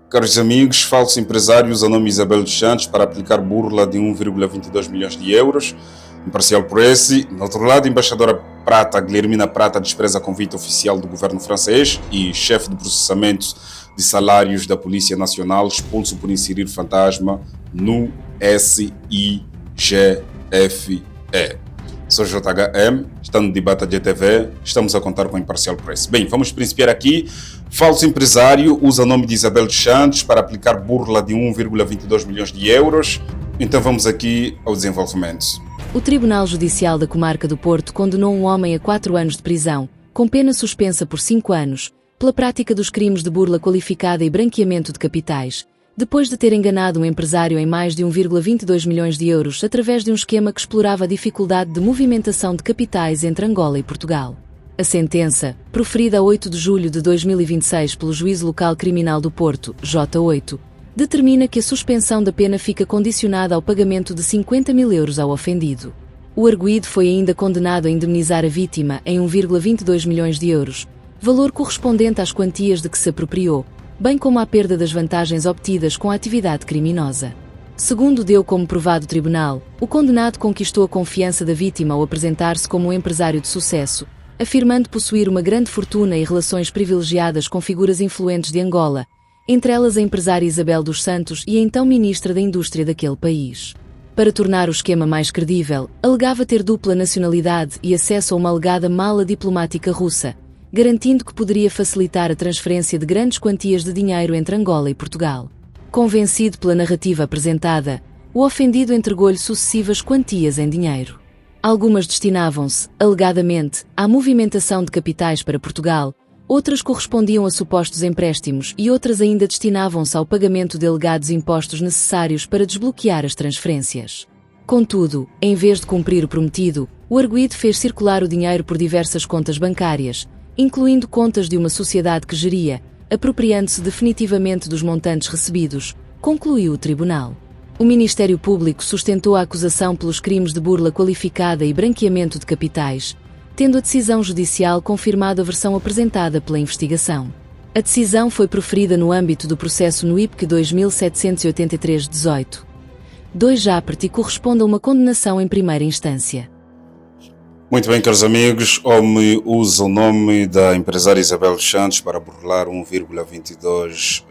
Caros amigos, falso empresário usa nome Isabel dos Santos para aplicar burla de 1,22 milhões de euros. Imparcial Press. No outro lado, embaixadora Prata, Guilhermina Prata, despreza convite oficial do governo francês e chefe de processamento de salários da Polícia Nacional expulso por inserir fantasma no SIGFE. Sou JHM, está no Debate GTV, estamos a contar com a Imparcial Press. Bem, vamos principiar aqui. Falso empresário usa o nome de Isabel dos Santos para aplicar burla de 1,22 milhões de euros. Então vamos aqui ao desenvolvimento. O Tribunal Judicial da Comarca do Porto condenou um homem a 4 anos de prisão, com pena suspensa por 5 anos, pela prática dos crimes de burla qualificada e branqueamento de capitais, depois de ter enganado um empresário em mais de 1,22 milhões de euros através de um esquema que explorava a dificuldade de movimentação de capitais entre Angola e Portugal. A sentença, proferida a 8 de julho de 2026 pelo Juízo Local Criminal do Porto, J8, determina que a suspensão da pena fica condicionada ao pagamento de 50 mil euros ao ofendido. O arguido foi ainda condenado a indemnizar a vítima em 1,22 milhões de euros, valor correspondente às quantias de que se apropriou, bem como à perda das vantagens obtidas com a atividade criminosa. Segundo deu como provado o tribunal, o condenado conquistou a confiança da vítima ao apresentar-se como um empresário de sucesso, afirmando possuir uma grande fortuna e relações privilegiadas com figuras influentes de Angola, entre elas a empresária Isabel dos Santos e a então ministra da Indústria daquele país. Para tornar o esquema mais credível, alegava ter dupla nacionalidade e acesso a uma alegada mala diplomática russa, garantindo que poderia facilitar a transferência de grandes quantias de dinheiro entre Angola e Portugal. Convencido pela narrativa apresentada, o ofendido entregou-lhe sucessivas quantias em dinheiro. Algumas destinavam-se, alegadamente, à movimentação de capitais para Portugal, outras correspondiam a supostos empréstimos e outras ainda destinavam-se ao pagamento de alegados impostos necessários para desbloquear as transferências. Contudo, em vez de cumprir o prometido, o arguido fez circular o dinheiro por diversas contas bancárias, incluindo contas de uma sociedade que geria, apropriando-se definitivamente dos montantes recebidos, concluiu o tribunal. O Ministério Público sustentou a acusação pelos crimes de burla qualificada e branqueamento de capitais, tendo a decisão judicial confirmado a versão apresentada pela investigação. A decisão foi proferida no âmbito do processo no IPC 2783-18. 2 Japert e corresponde a uma condenação em primeira instância. Muito bem, caros amigos, homem usa o nome da empresária Isabel dos Santos para burlar 1,22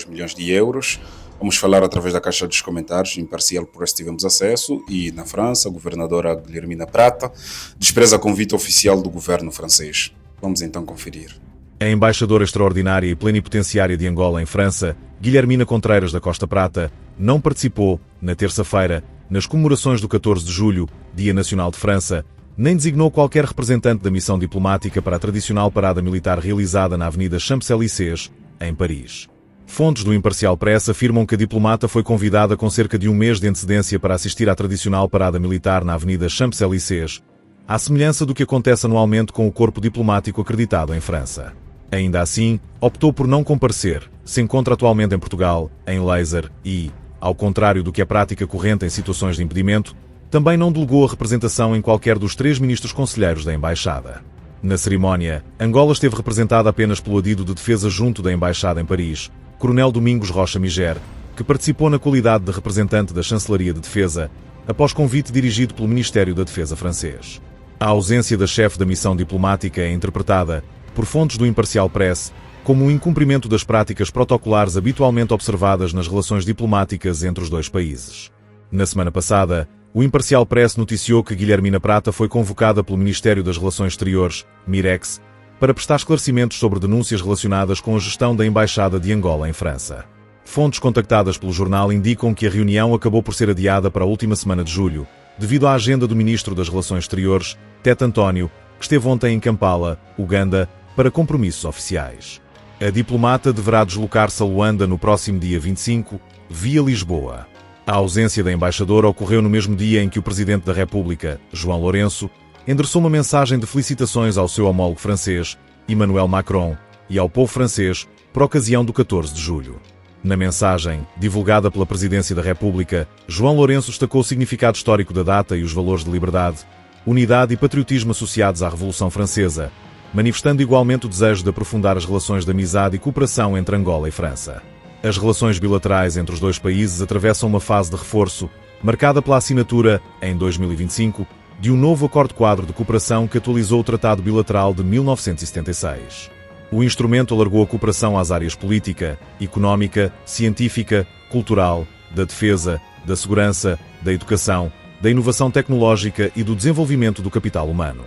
milhões de euros. Vamos falar através da caixa dos comentários, Imparcial por esse tivemos acesso, e na França, a governadora Guilhermina Prata despreza convite oficial do governo francês. Vamos então conferir. A embaixadora extraordinária e plenipotenciária de Angola em França, Guilhermina Contreiras da Costa Prata, não participou, na terça-feira, nas comemorações do 14 de julho, Dia Nacional de França, nem designou qualquer representante da missão diplomática para a tradicional parada militar realizada na Avenida Champs-Élysées, em Paris. Fontes do Imparcial Press afirmam que a diplomata foi convidada com cerca de um mês de antecedência para assistir à tradicional parada militar na Avenida Champs-Élysées, à semelhança do que acontece anualmente com o corpo diplomático acreditado em França. Ainda assim, optou por não comparecer, se encontra atualmente em Portugal, em laser e, ao contrário do que é prática corrente em situações de impedimento, também não delegou a representação em qualquer dos 3 ministros conselheiros da Embaixada. Na cerimónia, Angola esteve representada apenas pelo adido de defesa junto da Embaixada em Paris, Coronel Domingos Rocha Miger, que participou na qualidade de representante da Chancelaria de Defesa, após convite dirigido pelo Ministério da Defesa francês. A ausência da chefe da missão diplomática é interpretada, por fontes do Imparcial Press, como um incumprimento das práticas protocolares habitualmente observadas nas relações diplomáticas entre os dois países. Na semana passada, o Imparcial Press noticiou que Guilhermina Prata foi convocada pelo Ministério das Relações Exteriores, MIREX, para prestar esclarecimentos sobre denúncias relacionadas com a gestão da Embaixada de Angola em França. Fontes contactadas pelo jornal indicam que a reunião acabou por ser adiada para a última semana de julho, devido à agenda do Ministro das Relações Exteriores, Tete António, que esteve ontem em Kampala, Uganda, para compromissos oficiais. A diplomata deverá deslocar-se a Luanda no próximo dia 25, via Lisboa. A ausência da embaixadora ocorreu no mesmo dia em que o Presidente da República, João Lourenço, endereçou uma mensagem de felicitações ao seu homólogo francês, Emmanuel Macron, e ao povo francês, por ocasião do 14 de julho. Na mensagem, divulgada pela Presidência da República, João Lourenço destacou o significado histórico da data e os valores de liberdade, unidade e patriotismo associados à Revolução Francesa, manifestando igualmente o desejo de aprofundar as relações de amizade e cooperação entre Angola e França. As relações bilaterais entre os dois países atravessam uma fase de reforço, marcada pela assinatura, em 2025, de um novo acordo-quadro de cooperação que atualizou o Tratado Bilateral de 1976. O instrumento alargou a cooperação às áreas política, económica, científica, cultural, da defesa, da segurança, da educação, da inovação tecnológica e do desenvolvimento do capital humano.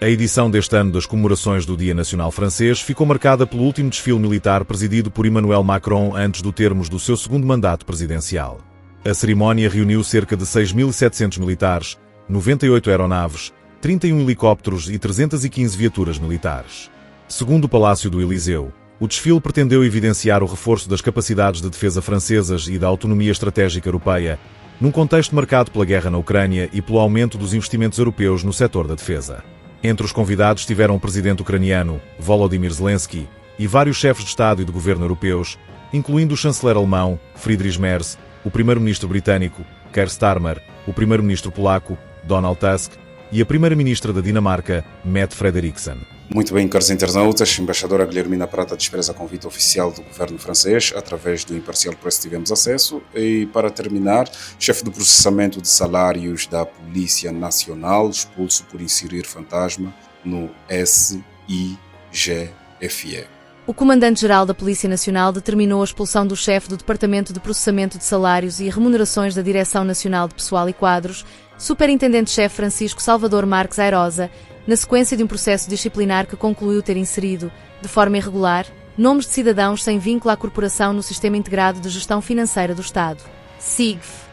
A edição deste ano das comemorações do Dia Nacional Francês ficou marcada pelo último desfile militar presidido por Emmanuel Macron antes do termos do seu segundo mandato presidencial. A cerimónia reuniu cerca de 6.700 militares, 98 aeronaves, 31 helicópteros e 315 viaturas militares. Segundo o Palácio do Eliseu, o desfile pretendeu evidenciar o reforço das capacidades de defesa francesas e da autonomia estratégica europeia, num contexto marcado pela guerra na Ucrânia e pelo aumento dos investimentos europeus no setor da defesa. Entre os convidados estiveram o presidente ucraniano, Volodymyr Zelensky, e vários chefes de Estado e de governo europeus, incluindo o chanceler alemão, Friedrich Merz, o primeiro-ministro britânico, Keir Starmer, o primeiro-ministro polaco, Donald Tusk, e a primeira-ministra da Dinamarca, Mette Frederiksen. Muito bem, caros internautas, a embaixadora Guilhermina Prata despreza convite oficial do governo francês, através do Imparcial Press tivemos acesso, e para terminar, chefe do processamento de salários da Polícia Nacional, expulso por inserir fantasma no SIGFE. O Comandante-Geral da Polícia Nacional determinou a expulsão do chefe do Departamento de Processamento de Salários e Remunerações da Direção Nacional de Pessoal e Quadros, Superintendente-Chefe Francisco Salvador Marques Airosa, na sequência de um processo disciplinar que concluiu ter inserido, de forma irregular, nomes de cidadãos sem vínculo à corporação no Sistema Integrado de Gestão Financeira do Estado, SIGF.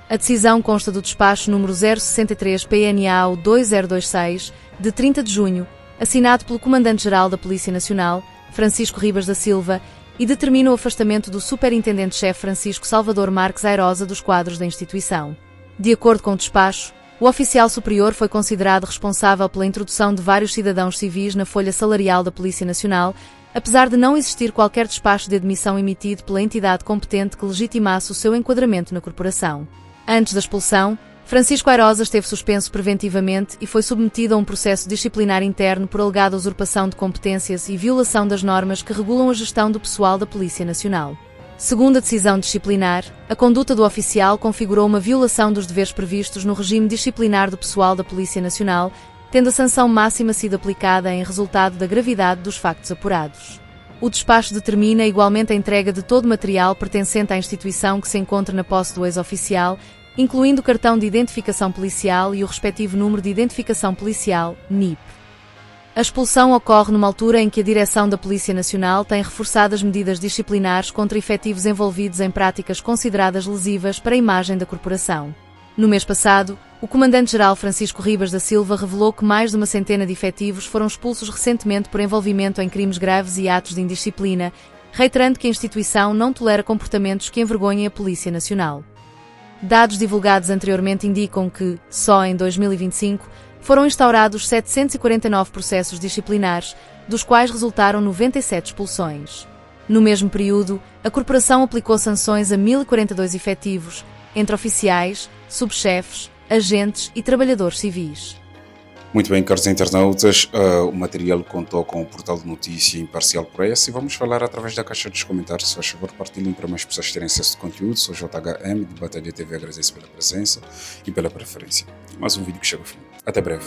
A decisão consta do despacho número 063 PNAO 2026, de 30 de junho, assinado pelo Comandante-Geral da Polícia Nacional, Francisco Ribas da Silva, e determina o afastamento do Superintendente-Chefe Francisco Salvador Marques Airosa dos quadros da instituição. De acordo com o despacho, o oficial superior foi considerado responsável pela introdução de vários cidadãos civis na folha salarial da Polícia Nacional, apesar de não existir qualquer despacho de admissão emitido pela entidade competente que legitimasse o seu enquadramento na corporação. Antes da expulsão, Francisco Airosa esteve suspenso preventivamente e foi submetido a um processo disciplinar interno por alegada usurpação de competências e violação das normas que regulam a gestão do pessoal da Polícia Nacional. Segundo a decisão disciplinar, a conduta do oficial configurou uma violação dos deveres previstos no regime disciplinar do pessoal da Polícia Nacional, tendo a sanção máxima sido aplicada em resultado da gravidade dos factos apurados. O despacho determina igualmente a entrega de todo material pertencente à instituição que se encontra na posse do ex-oficial, incluindo o cartão de identificação policial e o respectivo número de identificação policial, NIP. A expulsão ocorre numa altura em que a direção da Polícia Nacional tem reforçado as medidas disciplinares contra efetivos envolvidos em práticas consideradas lesivas para a imagem da corporação. No mês passado, o Comandante-Geral Francisco Ribas da Silva revelou que mais de uma centena de efetivos foram expulsos recentemente por envolvimento em crimes graves e atos de indisciplina, reiterando que a instituição não tolera comportamentos que envergonhem a Polícia Nacional. Dados divulgados anteriormente indicam que, só em 2025, foram instaurados 749 processos disciplinares, dos quais resultaram 97 expulsões. No mesmo período, a corporação aplicou sanções a 1.042 efetivos, entre oficiais, subchefes, agentes e trabalhadores civis. Muito bem, caros internautas, o material contou com o portal de notícia Imparcial Press e vamos falar através da caixa dos comentários. Se faz favor, partilhem para mais pessoas terem acesso ao conteúdo. Sou JHM, de Batalha TV, agradeço pela presença e pela preferência. Mais um vídeo que chega ao fim. Até breve.